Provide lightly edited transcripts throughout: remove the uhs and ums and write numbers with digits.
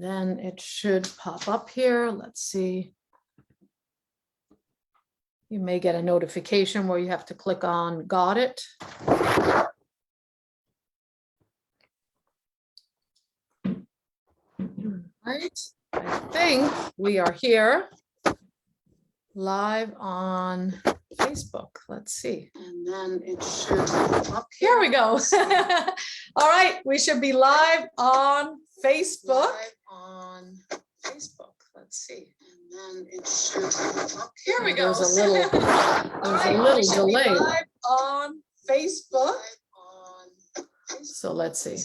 And then it should pop up here. Let's see. You may get a notification where you have to click on got it. Right. I think we are here live on Facebook. Let's see. And then it should pop up. Here we go. All right. We should be live on Facebook. Let's see. And then it should pop up. Here we go. There's a little delay. Live on Facebook. So let's see.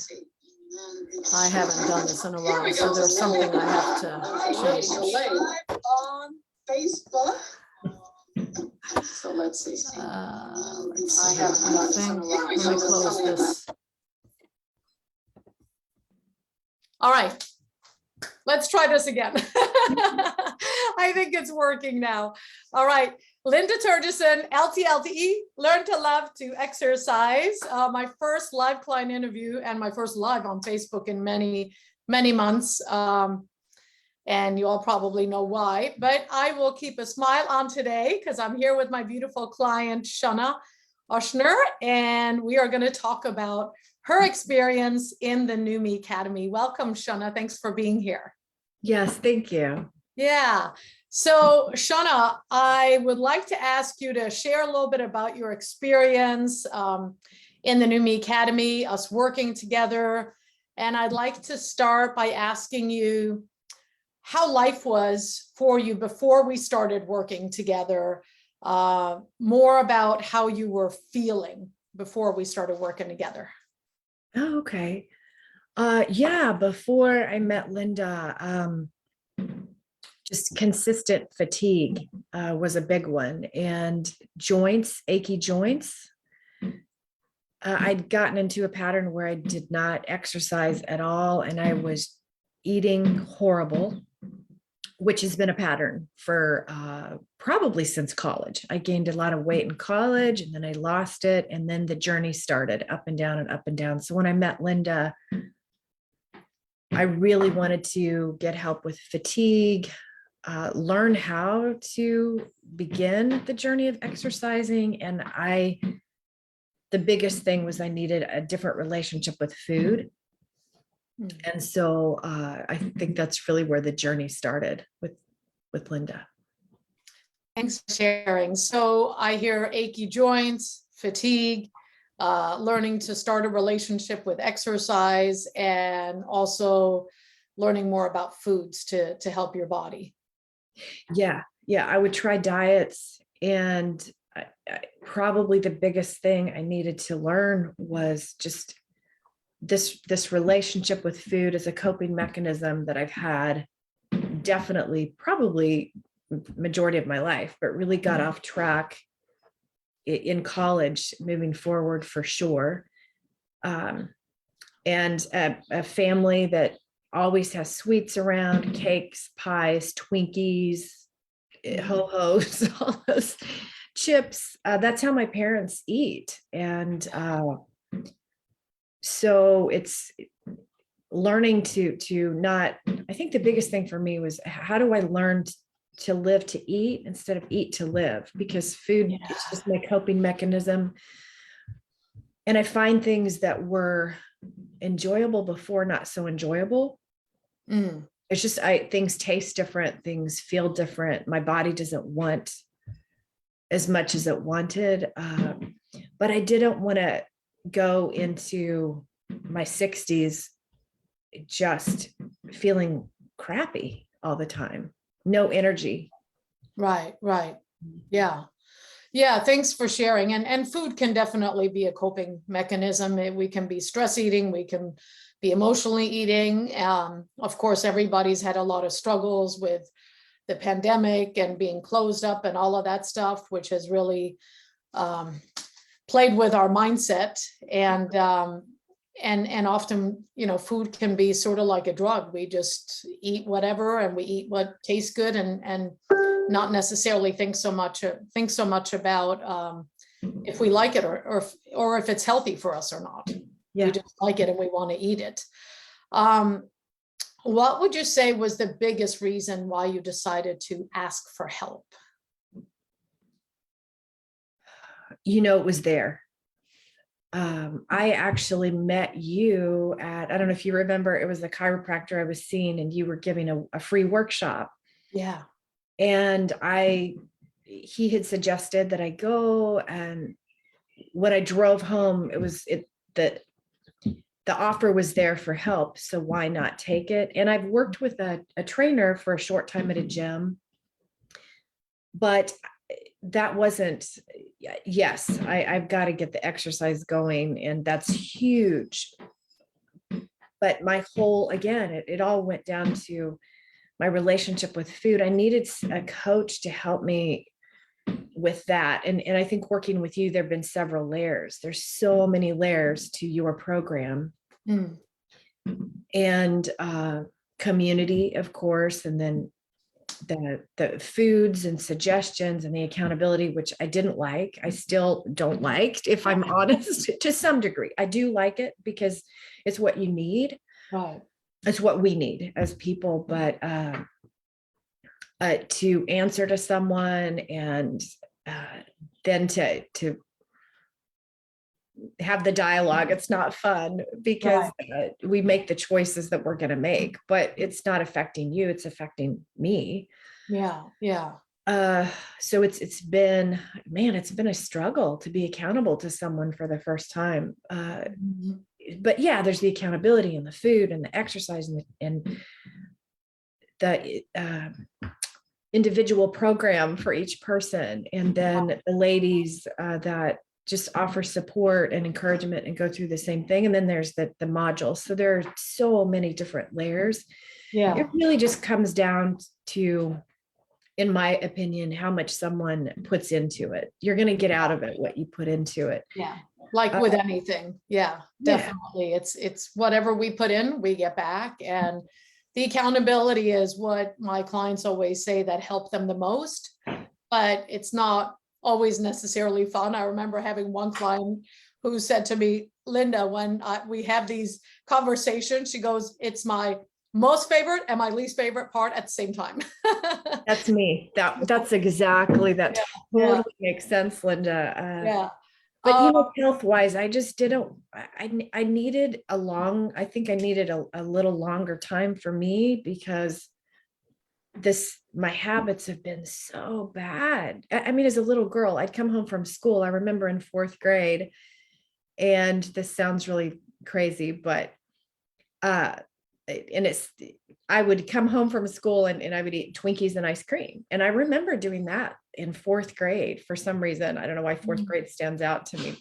I haven't done this in a while, so there's something I have to change. Live on Facebook. So let's see. I have nothing. Let me close this. All right. Let's try this again. I think it's working now. All right. Linda Turgison, LTLTE, Learn to Love to Exercise. My first live client interview and my first live on Facebook in many, many months. And you all probably know why, but I will keep a smile on today because I'm here with my beautiful client, Sjonna Ochsner, and we are going to talk about her experience in the New Me Academy. Welcome, Sjonna. Thanks for being here. Yes, thank you. Yeah. So, Sjonna, I would like to ask you to share a little bit about your experience in the New Me Academy, us working together. And I'd like to start by asking you how life was for you before we started working together, more about how you were feeling before we started working together. Oh, okay. Yeah, before I met Linda, just consistent fatigue was a big one, and achy joints. I'd gotten into a pattern where I did not exercise at all, and I was eating horrible, which has been a pattern for probably since college. I gained a lot of weight in college, and then I lost it, and then the journey started up and down and up and down. So when I met Linda, I really wanted to get help with fatigue, learn how to begin the journey of exercising. And the biggest thing was I needed a different relationship with food. And so I think that's really where the journey started with Linda. Thanks for sharing. So I hear achy joints, fatigue, learning to start a relationship with exercise, and also learning more about foods to help your body. Yeah. I would try diets, and probably the biggest thing I needed to learn was just this relationship with food as a coping mechanism that I've had definitely probably majority of my life, but really got off track in college, moving forward for sure. And a family that always has sweets around, cakes, pies, Twinkies, ho-hos, all those chips. That's how my parents eat. And so it's learning to not, I think the biggest thing for me was, how do I learn to live to eat instead of eat to live? Because food is just my coping mechanism. And I find things that were enjoyable before not so enjoyable. It's just, things taste different, things feel different. My body doesn't want as much as it wanted. But I didn't want to go into my 60s just feeling crappy all the time, no energy. Right. Yeah. Thanks for sharing. And food can definitely be a coping mechanism. We can be stress eating, we can be emotionally eating. Of course, everybody's had a lot of struggles with the pandemic and being closed up and all of that stuff, which has really played with our mindset. And often, food can be sort of like a drug. We just eat whatever, and we eat what tastes good, and not necessarily think so much about if we like it or if it's healthy for us or not. Yeah. We just like it and we want to eat it. What would you say was the biggest reason why you decided to ask for help? It was there. I actually met you at, I don't know if you remember, it was a chiropractor I was seeing, and you were giving a free workshop. Yeah. And he had suggested that I go, and when I drove home, that the offer was there for help. So why not take it? And I've worked with a trainer for a short time at a gym, but that wasn't, yes, I've got to get the exercise going, and that's huge. But my whole, again, it all went down to my relationship with food. I needed a coach to help me with that. And I think working with you, there have been several layers. There's so many layers to your program. Mm. And community, of course, and then the foods and suggestions and the accountability, which I didn't like. I still don't like, if I'm honest, to some degree. I do like it because it's what you need. Right. It's what we need as people, but to answer to someone, and then to have the dialogue, it's not fun, because we make the choices that we're going to make, but it's not affecting you, it's affecting me. Yeah. Yeah. So it's been, man, it's been a struggle to be accountable to someone for the first time. Mhm. But yeah, there's the accountability and the food and the exercise and the individual program for each person. And then the ladies that just offer support and encouragement and go through the same thing. And then there's the modules. So there are so many different layers. Yeah. It really just comes down to, in my opinion, how much someone puts into it. You're going to get out of it what you put into it. Yeah. Like with anything. Yeah, definitely. It's whatever we put in, we get back. And the accountability is what my clients always say that help them the most, but it's not always necessarily fun. I remember having one client who said to me, Linda, when we have these conversations, she goes, it's my most favorite and my least favorite part at the same time. That's me. That's exactly, that totally Yeah. makes sense, Linda. Yeah. But health wise, I just didn't, I needed I think I needed a little longer time for me, because my habits have been so bad. I mean, as a little girl, I'd come home from school. I remember in fourth grade, and this sounds really crazy, but I would come home from school, and I would eat Twinkies and ice cream. And I remember doing that in fourth grade for some reason. I don't know why fourth grade stands out to me,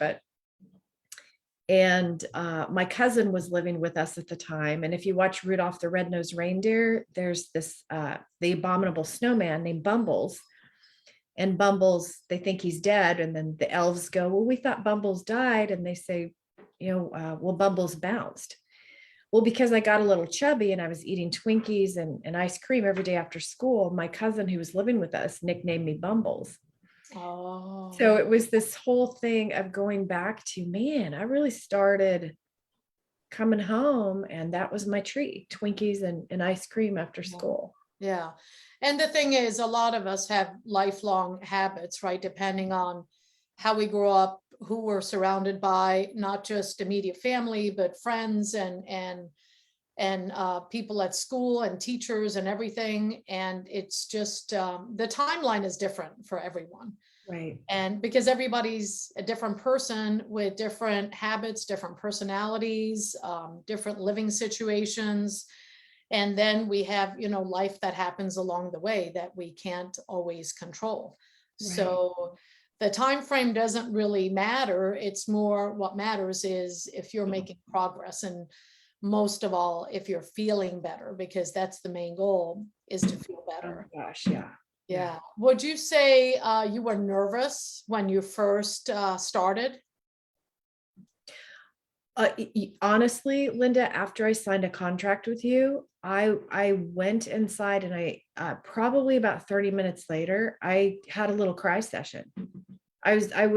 and my cousin was living with us at the time. And if you watch Rudolph the Red-Nosed Reindeer, there's this, the abominable snowman named Bumbles. And Bumbles, they think he's dead. And then the elves go, well, we thought Bumbles died. And they say, well, Bumbles bounced. Well, because I got a little chubby and I was eating Twinkies and ice cream every day after school, my cousin who was living with us nicknamed me Bumbles. Oh. So it was this whole thing of going back to, man, I really started coming home, and that was my treat, Twinkies and ice cream after school. Yeah. And the thing is, a lot of us have lifelong habits, right? Depending on how we grew up, who we're surrounded by, not just immediate family, but friends and people at school and teachers and everything. And it's just, the timeline is different for everyone. Right. And because everybody's a different person with different habits, different personalities, different living situations. And then we have, life that happens along the way that we can't always control. Right. So the time frame doesn't really matter. It's more what matters is if you're making progress, and most of all, if you're feeling better, because that's the main goal, is to feel better. Oh gosh, yeah. Yeah. Would you say you were nervous when you first started? Honestly, Linda, after I signed a contract with you, I went inside, and I probably about 30 minutes later, I had a little cry session. It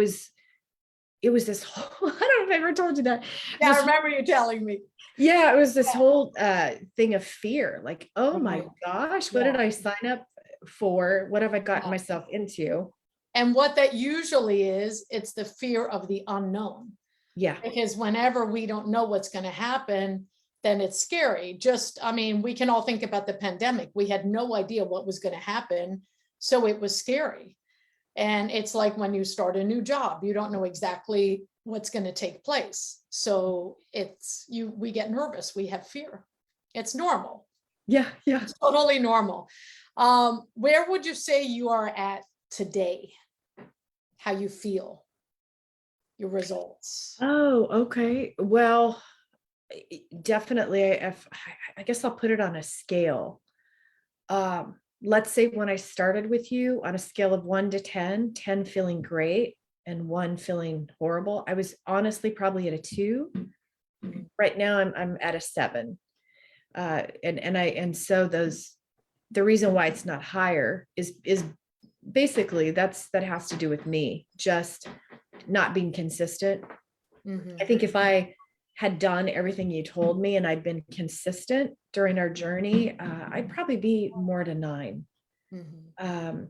was this whole, I don't know if I ever told you that. Yeah, I remember you telling me. Yeah, it was this whole thing of fear, like, oh my Right. gosh, what did Yeah. I sign up for? What have I gotten Yeah. myself into? And what that usually is, it's the fear of the unknown. Yeah, Because whenever we don't know what's going to happen, then it's scary. Just, I mean, we can all think about the pandemic. We had no idea what was going to happen. So it was scary. And it's like when you start a new job, you don't know exactly what's going to take place. So we get nervous, we have fear. It's normal. yeah, yeah. It's totally normal. Where would you say you are at today? How you feel, your results? Oh, okay. Well, definitely. I guess I'll put it on a scale. Let's say when I started with you on a scale of 1 to 10, 10 feeling great and 1 feeling horrible. I was honestly probably at a 2. Right now I'm at a 7. So the reason why it's not higher is basically that has to do with me just not being consistent. Mhm, I think if I had done everything you told me and I'd been consistent during our journey, I'd probably be more to 9. mhm, Um,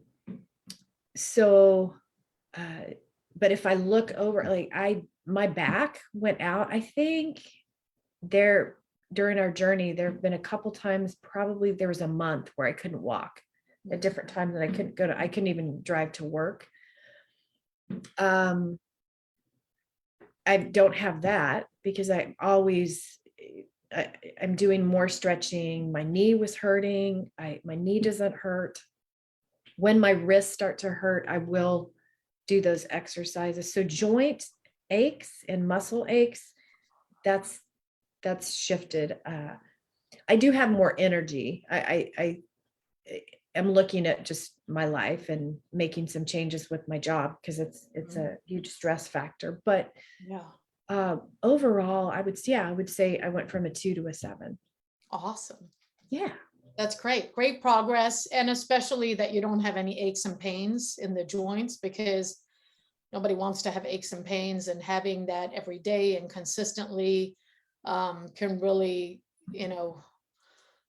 so, but if I look over, like my back went out, I think there during our journey, there have been a couple times, probably there was a month where I couldn't walk at different times and I couldn't even drive to work. Um, I don't have that because I'm doing more stretching. My knee was hurting. My knee doesn't hurt. When my wrists start to hurt, I will do those exercises. So joint aches and muscle aches, that's shifted. I do have more energy. I am looking at just my life and making some changes with my job because it's a huge stress factor. But yeah, overall, I would say I went from a 2 to a 7. awesome. Yeah. That's great, great progress. And especially that you don't have any aches and pains in the joints, because nobody wants to have aches and pains, and having that every day and consistently can really,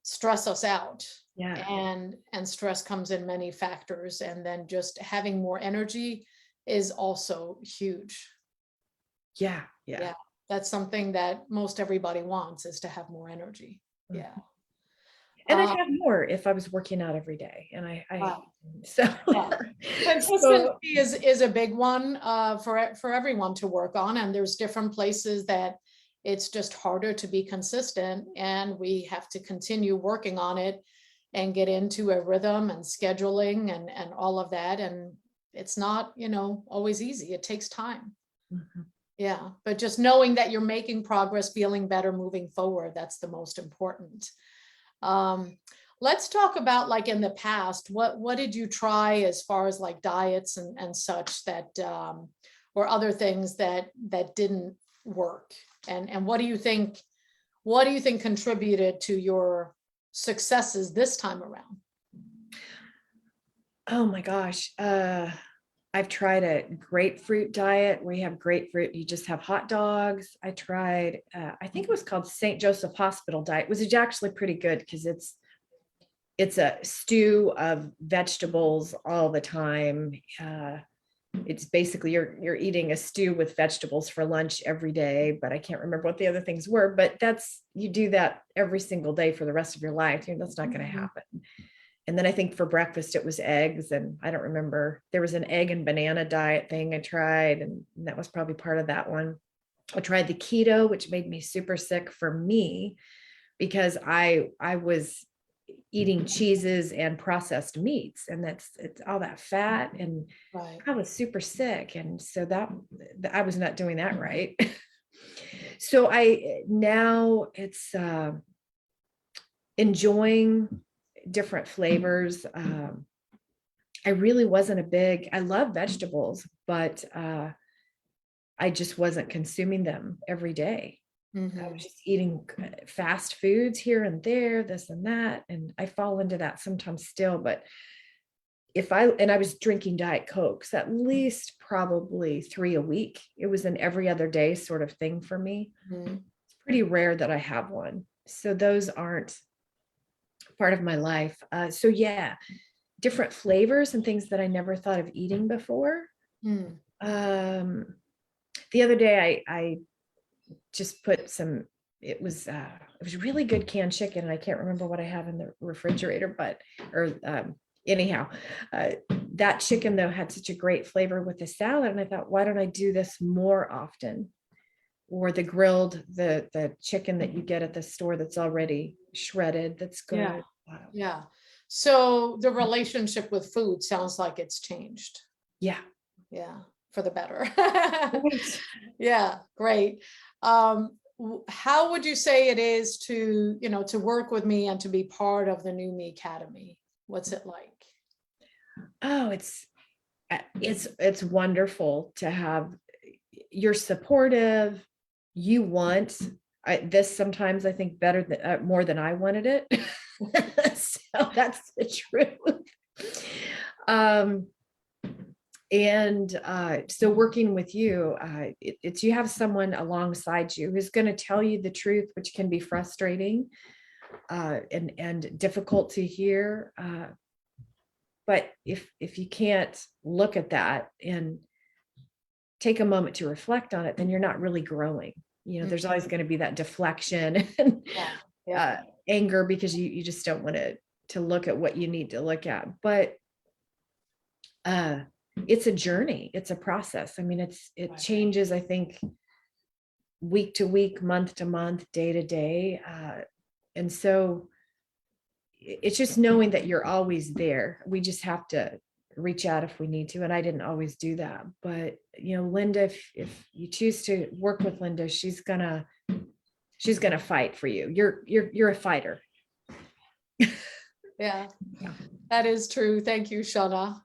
stress us out. Yeah. And stress comes in many factors, and then just having more energy is also huge. Yeah. Yeah. Yeah, that's something that most everybody wants, is to have more energy. Mm. Yeah. And I'd Uh, have more if I was working out every day. And I wow. so Yeah. so Consistency is a big one for everyone to work on, and there's different places that it's just harder to be consistent, and we have to continue working on it and get into a rhythm and scheduling and all of that. And it's not, always easy. It takes time. Mhm. Yeah, but just knowing that you're making progress, feeling better, moving forward, that's the most important. Um, let's talk about, like, in the past, what did you try as far as like diets and such that or other things that didn't work? And what do you think contributed to your successes this time around? Oh my gosh. I've tried a grapefruit diet where you have grapefruit, you just have hot dogs. I tried, I think it was called St. Joseph Hospital diet, which is actually pretty good because it's a stew of vegetables all the time. It's basically you're eating a stew with vegetables for lunch every day, but I can't remember what the other things were. But you do that every single day for the rest of your life. That's not going to happen. And then I think for breakfast it was eggs, and I don't remember. There was an egg and banana diet thing I tried, and that was probably part of that one. I tried the keto, which made me super sick for me because I was eating cheeses and processed meats, and it's all that fat, and Right. I was super sick, and so that I was not doing that right. So I now it's enjoying different flavors. I really wasn't I love vegetables, but I just wasn't consuming them every day. I Mhm. was just eating fast foods here and there, this and that. And I fall into that sometimes still, but I was drinking Diet Cokes at least probably 3 a week. It was an every other day sort of thing for me. Mhm. pretty rare that I have one. So those aren't part of my life. So yeah, different flavors and things that I never thought of eating before. Hmm. The other day I just put some, it was really good canned chicken, and I can't remember what I have in the refrigerator, but anyhow, that chicken though had such a great flavor with the salad, and I thought, why don't I do this more often? Or the grilled, the chicken that you get at the store that's already shredded, that's Yeah. good. Yeah. So the relationship with food sounds like it's changed. Yeah. Yeah, for the better. Right. Yeah, great. How would you say it is to, to work with me and to be part of the New Me Academy? What's it like? Oh, it's wonderful to have. You're supportive. You want this sometimes, I think, better than more than I wanted it. So that's the truth. Um, and so working with you, it's you have someone alongside you who's going to tell you the truth, which can be frustrating and difficult to hear. But if you can't look at that and take a moment to reflect on it, then you're not really growing. There's always going to be that deflection and Yeah, yeah, anger, because you just don't want to look at what you need to look at. But it's a journey, it's a process. I mean, it Right. changes, I think, week to week, month to month, day to day. And so it's just knowing that you're always there. We just have to reach out if we need to. And I didn't always do that. But Linda, if you choose to work with Linda, she's gonna fight for you. You're a fighter. Yeah, that is true. Thank you, Sjonna.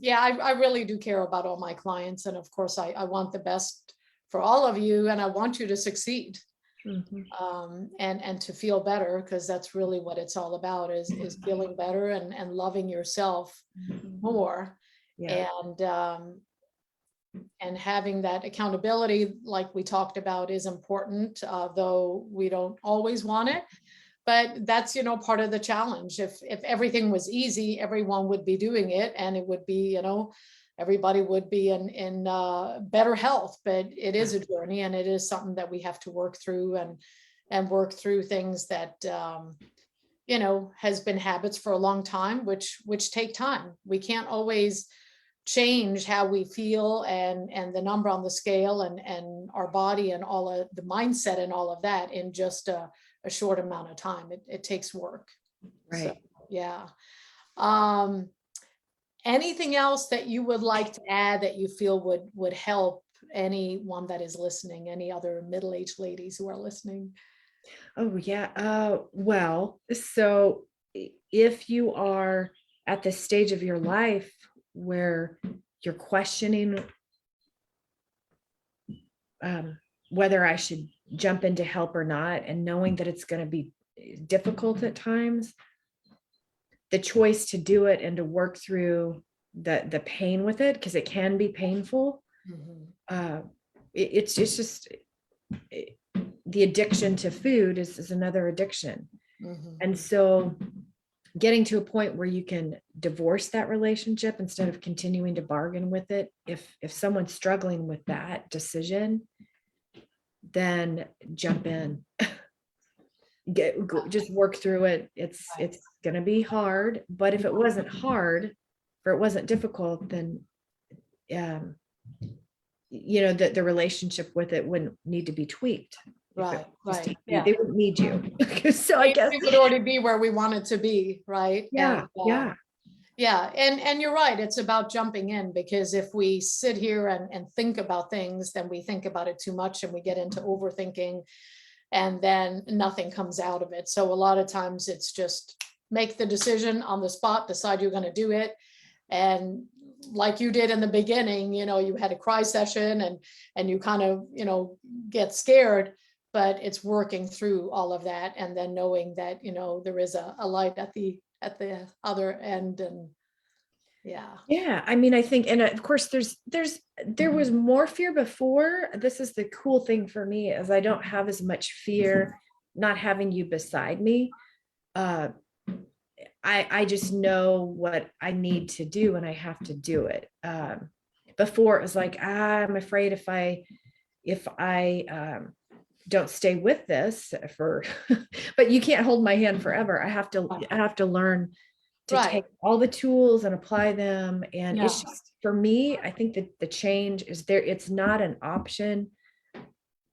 Yeah, I really do care about all my clients. And of course, I want the best for all of you, and I want you to succeed. And to feel better, because that's really what it's all about, is feeling better and loving yourself more. Yeah. And having that accountability, like we talked about, is important, though we don't always want it. But that's, part of the challenge. If everything was easy, everyone would be doing it, and it would be, everybody would be in better health. But it is a journey, and it is something that we have to work through and work through things that has been habits for a long time, which take time. We can't always change how we feel and the number on the scale and our body and all of the mindset and all of that in just a short amount of time. It takes work. Right. So, yeah. Anything else that you would like to add that you feel would help anyone that is listening, any other middle-aged ladies who are listening? Oh yeah. Well, so if you are at the stage of your life where you're questioning whether I should jump into help or not, and knowing that it's going to be difficult at times, the choice to do it and to work through the pain with it, because it can be painful. It's just the addiction to food is another addiction. And so getting to a point where you can divorce that relationship instead of continuing to bargain with it, if someone's struggling with that decision, then jump in. Just work through it. It's going to be hard, but if it wasn't hard or it wasn't difficult, then the relationship with it wouldn't need to be tweaked. Right. Yeah. They wouldn't need you. So I guess we would already be where we wanted to be, right? Yeah. Yeah. And you're right. It's about jumping in, because if we sit here and think about things, then we think about it too much and we get into overthinking, and then nothing comes out of it. So a lot of times it's just make the decision on the spot, decide you're going to do it. And like you did in the beginning, you had a cry session and you kind of, get scared, but it's working through all of that. And then knowing that, there is a light at the other end. And Yeah. Yeah, I mean, I think, and of course, there was more fear before. This is the cool thing for me, is I don't have as much fear not having you beside me. Uh, I just know what I need to do and I have to do it. Before it was like, I'm afraid if I don't stay with this for, but you can't hold my hand forever. I have to learn to Right. take all the tools and apply them. And Yeah. it's just, for me, I think that the change is there. It's not an option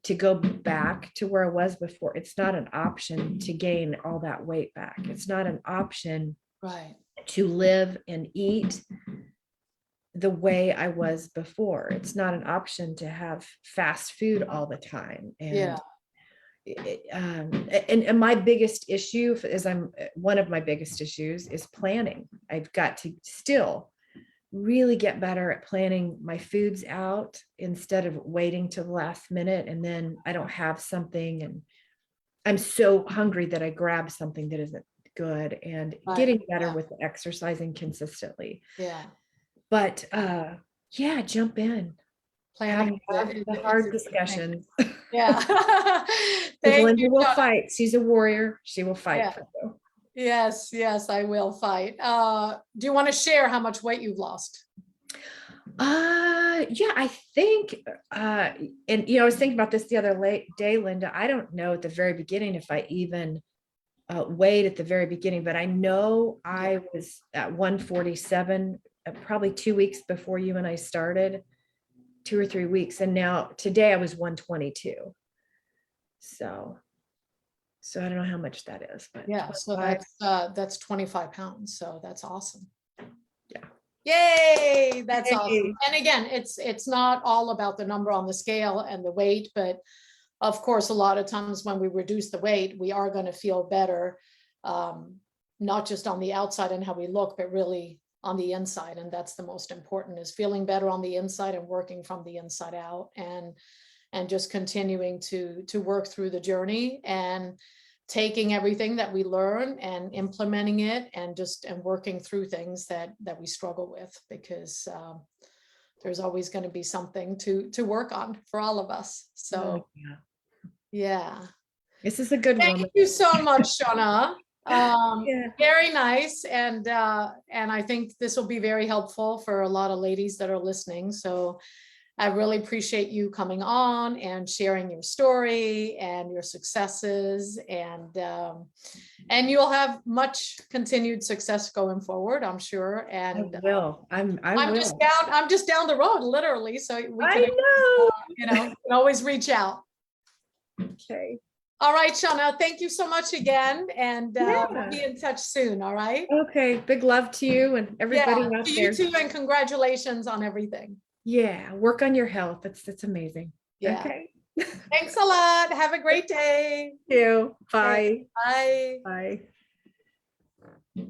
to go back to where I was before. It's not an option to gain all that weight back. It's not an option Right. to live and eat the way I was before. It's not an option to have fast food all the time. Yeah. And my biggest issue is one of my biggest issues is planning. I've got to still really get better at planning my foods out instead of waiting till the last minute. And then I don't have something and I'm so hungry that I grab something that isn't good, and Right. getting better Yeah. with the exercising consistently. Yeah. But yeah, jump in. Planning Have is the a hard good thing. discussions. Yeah. Because Thank Linda you, will Sjonna. fight. She's a warrior. She will fight Yeah. for you. Yes, yes, I will fight. Do you want to share how much weight you've lost? Yeah, I think, and I was thinking about this the other day, Linda. I don't know at the very beginning if I even weighed at the very beginning, but I know I was at 147, probably 2 weeks before you and I started, 2 or 3 weeks. And now today I was 122. So I don't know how much that is, but Yeah, so 25. that's 25 pounds. So that's awesome. Yeah. Yay, that's awesome. Yay. And again, it's not all about the number on the scale and the weight, but of course, a lot of times when we reduce the weight, we are going to feel better, not just on the outside and how we look, but really on the inside. And that's the most important, is feeling better on the inside and working from the inside out, and just continuing to work through the journey and taking everything that we learn and implementing it, and working through things that we struggle with, because there's always going to be something to work on for all of us. So Yeah. yeah. This is a good Thank woman. you so much, Sjonna. Yeah. Very nice. And I think this will be very helpful for a lot of ladies that are listening. So I really appreciate you coming on and sharing your story and your successes, and you'll have much continued success going forward, I'm sure. And I will. I I'm will. just down the road, literally. So we I can, know. can always reach out. Okay. All right, Sjonna, thank you so much again. And Yeah. we'll be in touch soon. All right. Okay. Big love to you and everybody Yeah, out to there. you too. And congratulations on everything. Yeah. Work on your health. That's amazing. Yeah. Okay. Thanks a lot. Have a great day. Thank you. Bye. Bye. Bye.